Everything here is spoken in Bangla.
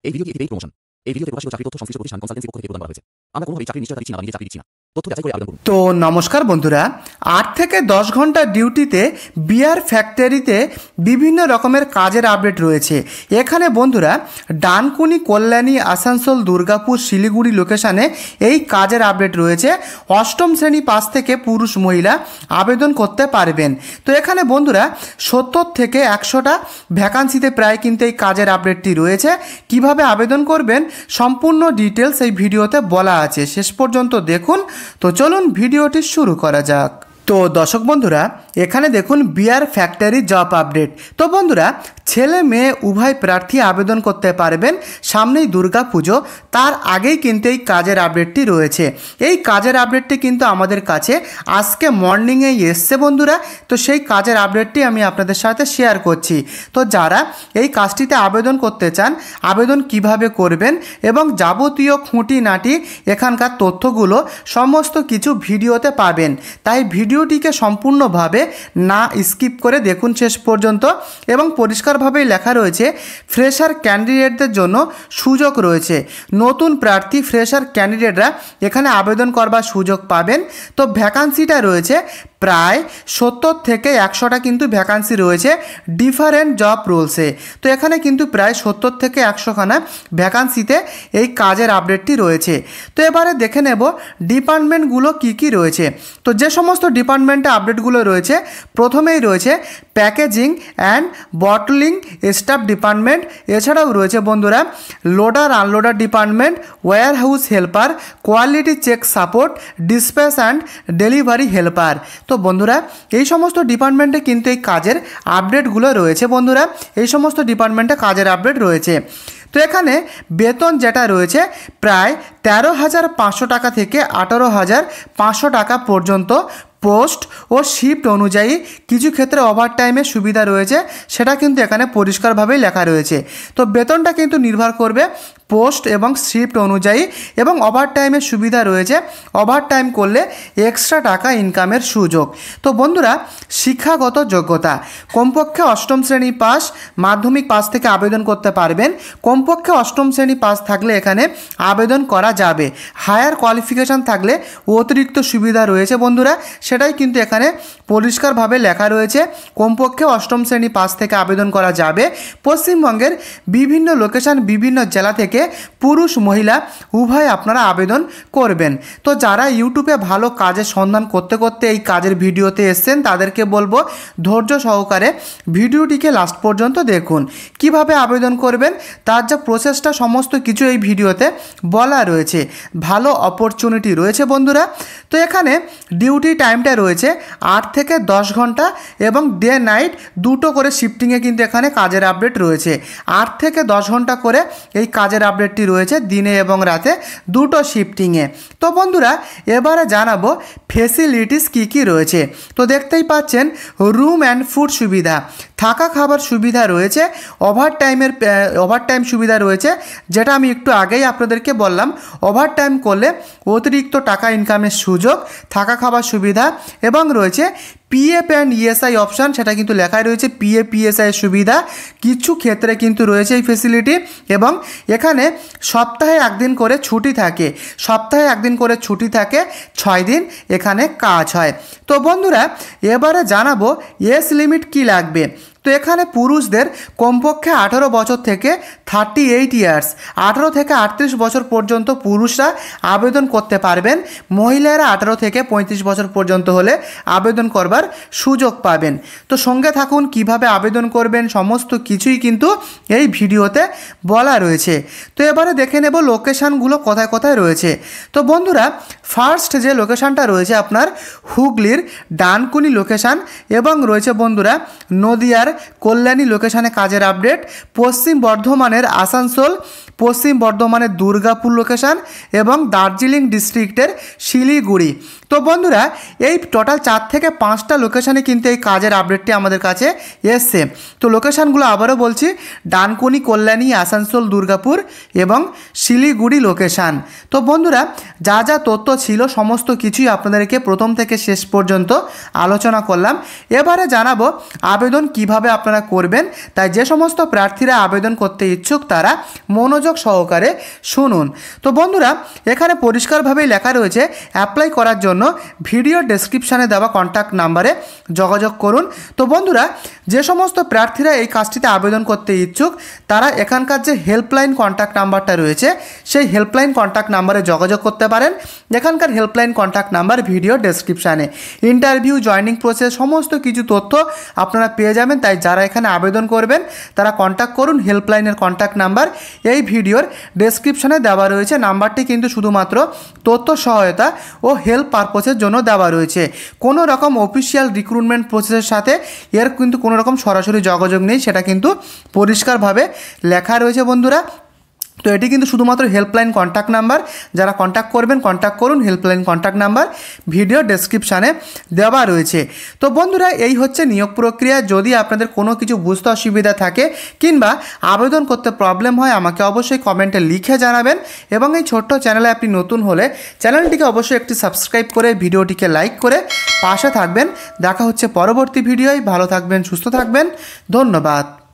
এই ভিডিওটি একটি পেইড প্রমোশন। এই ভিডিওতে প্রকাশিত চাকরি তথ্য সংশ্লিষ্ট প্রতিষ্ঠান কনসালটেন্সি পক্ষ থেকে প্রদান করা হয়েছে। আমরা কোনোভাবেই চাকরির নিশ্চয়তা দিচ্ছি না বা নিজের চাকরি দিচ্ছি না। তথ্য যাচাই করে আবেদন করুন। তো নমস্কার বন্ধুরা, 8 থেকে 10 ঘন্টা ডিউটিতে বিয়ার ফ্যাক্টরিতে বিভিন্ন রকমের কাজের আপডেট রয়েছে। এখানে বন্ধুরা ডানকুনি, কল্যাণী, আসানসোল, দুর্গাপুর, শিলিগুড়ি লোকেশানে এই কাজের আপডেট রয়েছে। অষ্টম শ্রেণী পাস থেকে পুরুষ মহিলা আবেদন করতে পারবেন। তো এখানে বন্ধুরা 70 থেকে 100টা ভ্যাকান্সিতে প্রায় কিন্তু এই কাজের আপডেটটি রয়েছে। কিভাবে আবেদন করবেন সম্পূর্ণ ডিটেলস এই ভিডিওতে বলা আছে, শেষ পর্যন্ত দেখুন। তো চলুন ভিডিওটি শুরু করা যাক। তো দর্শক বন্ধুরা, এখানে দেখুন বিয়ার ফ্যাক্টরি জব আপডেট। তো বন্ধুরা ছেলে মেয়ে উভয় প্রার্থী আবেদন করতে পারবেন। সামনেই দুর্গা পুজো, তার আগেই কিন্তু এই কাজের আপডেটটি রয়েছে। এই কাজের আপডেটটি কিন্তু আমাদের কাছে আজকে মর্নিংয়েই এসছে বন্ধুরা। তো সেই কাজের আপডেটটি আমি আপনাদের সাথে শেয়ার করছি। তো যারা এই কাজটিতে আবেদন করতে চান, আবেদন কিভাবে করবেন এবং যাবতীয় খুঁটিনাটি এখানকার তথ্যগুলো সমস্ত কিছু ভিডিওতে পাবেন। তাই ভিডিওটিকে সম্পূর্ণভাবে না স্কিপ করে দেখুন শেষ পর্যন্ত। এবং পরিষ্কারভাবেই লেখা রয়েছে ফ্রেশার ক্যান্ডিডেটদের জন্য সুযোগ রয়েছে। নতুন প্রার্থী ফ্রেশার ক্যান্ডিডেটরা এখানে আবেদন করবার সুযোগ পাবেন। তো ভ্যাকান্সিটা রয়েছে প্রায় 70 থেকে 100টা কিন্তু ভ্যাকান্সি রয়েছে ডিফারেন্ট জব রোলসে। তো এখানে কিন্তু প্রায় 70 থেকে 100খানা ভ্যাকান্সিতে এই কাজের আপডেটটি রয়েছে। তো এবারে দেখে নেব ডিপার্টমেন্টগুলো কি কি রয়েছে। তো যে সমস্ত ডিপার্টমেন্টে আপডেটগুলো রয়েছে, প্রথমেই রয়েছে packaging and bottling staff department. এছাড়াও রয়েছে বন্ধুরা loader unloader department, warehouse helper, quality check support, dispatch and delivery helper. তো বন্ধুরা এই সমস্ত ডিপার্টমেন্টে কিন্তু এই কাজের আপডেটগুলো রয়েছে। বন্ধুরা এই সমস্ত ডিপার্টমেন্টে কাজের আপডেট রয়েছে। তো এখানে বেতন যেটা রয়েছে প্রায় 13,500 টাকা থেকে 18,500 টাকা পর্যন্ত। পোস্ট ও শিফট অনুযায়ী কিছু ক্ষেত্রে ওভারটাইমের সুবিধা রয়েছে, সেটা কিন্তু এখানে পরিষ্কারভাবেই লেখা রয়েছে। তো বেতনটা কিন্তু নির্ভর করবে পোস্ট এবং শিফট অনুযায়ী, এবং ওভারটাইমের সুবিধা রয়েছে। ওভারটাইম করলে এক্সট্রা টাকা ইনকামের সুযোগ। তো বন্ধুরা শিক্ষাগত যোগ্যতা কমপক্ষে অষ্টম শ্রেণী পাস, মাধ্যমিক পাস থেকে আবেদন করতে পারবেন। কমপক্ষে অষ্টম শ্রেণী পাস থাকলে এখানে আবেদন করা যাবে। হায়ার কোয়ালিফিকেশান থাকলে অতিরিক্ত সুবিধা রয়েছে বন্ধুরা, সেটাই কিন্তু এখানে পরিষ্কারভাবে লেখা রয়েছে। কমপক্ষে অষ্টম শ্রেণী পাস থেকে আবেদন করা যাবে। পশ্চিমবঙ্গের বিভিন্ন লোকেশান, বিভিন্ন জেলা থেকে পুরুষ মহিলা উভয় আপনারা আবেদন করবেন। তো যারা ইউটিউবে ভালো কাজের সন্ধান করতে করতে এই কাজের ভিডিওতে এসছেন, তাদেরকে বলবো ধৈর্য সহকারে ভিডিওটিকে লাস্ট পর্যন্ত দেখুন। কিভাবে আবেদন করবেন তার যা প্রসেসটা সমস্ত কিছু এই ভিডিওতে বলা রয়েছে। ভালো অপরচুনিটি রয়েছে বন্ধুরা। তো এখানে ডিউটি টাইমটা রয়েছে 8 থেকে 10 ঘন্টা এবং ডে নাইট দুটো করে শিফটিংয়ে কিন্তু এখানে কাজের আপডেট রয়েছে। 8 থেকে 10 ঘন্টা করে এই কাজের আপডেটটি রয়েছে দিনে এবং রাতে দুটো শিফটিংয়ে। তো বন্ধুরা এবারে জানাবো ফেসিলিটিস কি কি রয়েছে। তো দেখতেই পাচ্ছেন রুম অ্যান্ড ফুড সুবিধা, থাকা খাবার সুবিধা রয়েছে, ওভারটাইম সুবিধা রয়েছে, যেটা আমি একটু আগেই আপনাদেরকে বললাম। ওভারটাইম করলে অতিরিক্ত টাকা ইনকামের সুযোগ, থাকা খাবার সুবিধা, এবং রয়েছে পিএফ অ্যান্ড ইএসআই অপশান, সেটা কিন্তু লেখাই রয়েছে পিএফ পিএসআই সুবিধা। কিছু ক্ষেত্রে কিন্তু রয়েছে এই ফেসিলিটি। এবং এখানে সপ্তাহে একদিন করে ছুটি থাকে, 6 দিন এখানে কাজ হয়। তো বন্ধুরা এবারে জানাবো এজ লিমিট কি লাগবে। তো এখানে পুরুষদের কমপক্ষে 18 বছর থেকে 38 ইয়ার্স, 18 থেকে 38 বছর পর্যন্ত পুরুষরা আবেদন করতে পারবেন। মহিলারা 18 থেকে 35 বছর পর্যন্ত হলে আবেদন করবার সুযোগ পাবেন। তো সঙ্গে থাকুন, কিভাবে আবেদন করবেন সমস্ত কিছুই কিন্তু এই ভিডিওতে বলা রয়েছে। তো এবারে দেখে নেব লোকেশানগুলো কোথায় কোথায় রয়েছে। তো বন্ধুরা ফার্স্ট যে লোকেশানটা রয়েছে আপনার হুগলির ডানকুনি লোকেশান, এবং রয়েছে বন্ধুরা নদিয়ার কল্যাণী লোকেশানে কাজের আপডেট, পশ্চিম বর্ধমানের আসানসোল, পশ্চিম বর্ধমানের দুর্গাপুর লোকেশান, এবং দার্জিলিং ডিস্ট্রিক্টের শিলিগুড়ি। তো বন্ধুরা এই টোটাল 4 থেকে 5টা লোকেশানে কিন্তু এই কাজের আপডেটটি আমাদের কাছে এসছে। তো লোকেশানগুলো আবারও বলছি, ডানকুনি, কল্যাণী, আসানসোল, দুর্গাপুর এবং শিলিগুড়ি লোকেশান। তো বন্ধুরা যা যা তথ্য ছিল সমস্ত কিছুই আপনাদেরকে প্রথম থেকে শেষ পর্যন্ত আলোচনা করলাম। এবারে জানাবো আবেদন কিভাবে আপনারা করবেন। তাই যে সমস্ত প্রার্থীরা আবেদন করতে ইচ্ছুক তারা মনোযোগ সহকারে শুনুন। তো বন্ধুরা এখানে পরিষ্কারভাবেই লেখা রয়েছে অ্যাপ্লাই করার জন্য ভিডিও ডেসক্রিপশানে দেওয়া কন্ট্যাক্ট নাম্বারে যোগাযোগ করুন। তো বন্ধুরা যে সমস্ত প্রার্থীরা এই কাজটিতে আবেদন করতে ইচ্ছুক তারা এখানকার যে হেল্পলাইন কন্ট্যাক্ট নাম্বারটা রয়েছে সেই হেল্পলাইন কন্ট্যাক্ট নাম্বারে যোগাযোগ করতে পারেন। এখানকার হেল্পলাইন কন্ট্যাক্ট নাম্বার ভিডিও ডেসক্রিপশানে। ইন্টারভিউ, জয়নিং প্রসেস সমস্ত কিছু তথ্য আপনারা পেয়ে যাবেন। তাই যারা এখানে আবেদন করবেন তারা কন্ট্যাক্ট করুন। হেল্পলাইনের কন্ট্যাক্ট নাম্বার এই ভিডিওর ডেসক্রিপশানে দেওয়া রয়েছে। নাম্বারটি কিন্তু শুধুমাত্র তথ্য সহায়তা ও হেল্প পারপোসের জন্য দেওয়া রয়েছে। কোনো রকম অফিসিয়াল রিক্রুটমেন্ট প্রসেসের সাথে এর কিন্তু কোনো রকম সরাসরি যোগাযোগ নেই, সেটা কিন্তু পরিষ্কারভাবে লেখা রয়েছে বন্ধুরা। তো এটি কিন্তু শুধুমাত্র হেল্পলাইন কন্ট্যাক্ট নাম্বার। যারা কন্ট্যাক্ট করবেন কন্ট্যাক্ট করুন। হেল্পলাইন কন্ট্যাক্ট নাম্বার ভিডিও ডেসক্রিপশানে দেওয়া রয়েছে। তো বন্ধুরা এই হচ্ছে নিয়োগ প্রক্রিয়া। যদি আপনাদের কোনো কিছু বুঝতে অসুবিধা থাকে কিংবা আবেদন করতে প্রবলেম হয় আমাকে অবশ্যই কমেন্টে লিখে জানাবেন। এবং এই ছোট্ট চ্যানেলে আপনি নতুন হলে চ্যানেলটিকে অবশ্যই একটি সাবস্ক্রাইব করে ভিডিওটিকে লাইক করে পাশে থাকবেন। দেখা হচ্ছে পরবর্তী ভিডিওয়। ভালো থাকবেন, সুস্থ থাকবেন, ধন্যবাদ।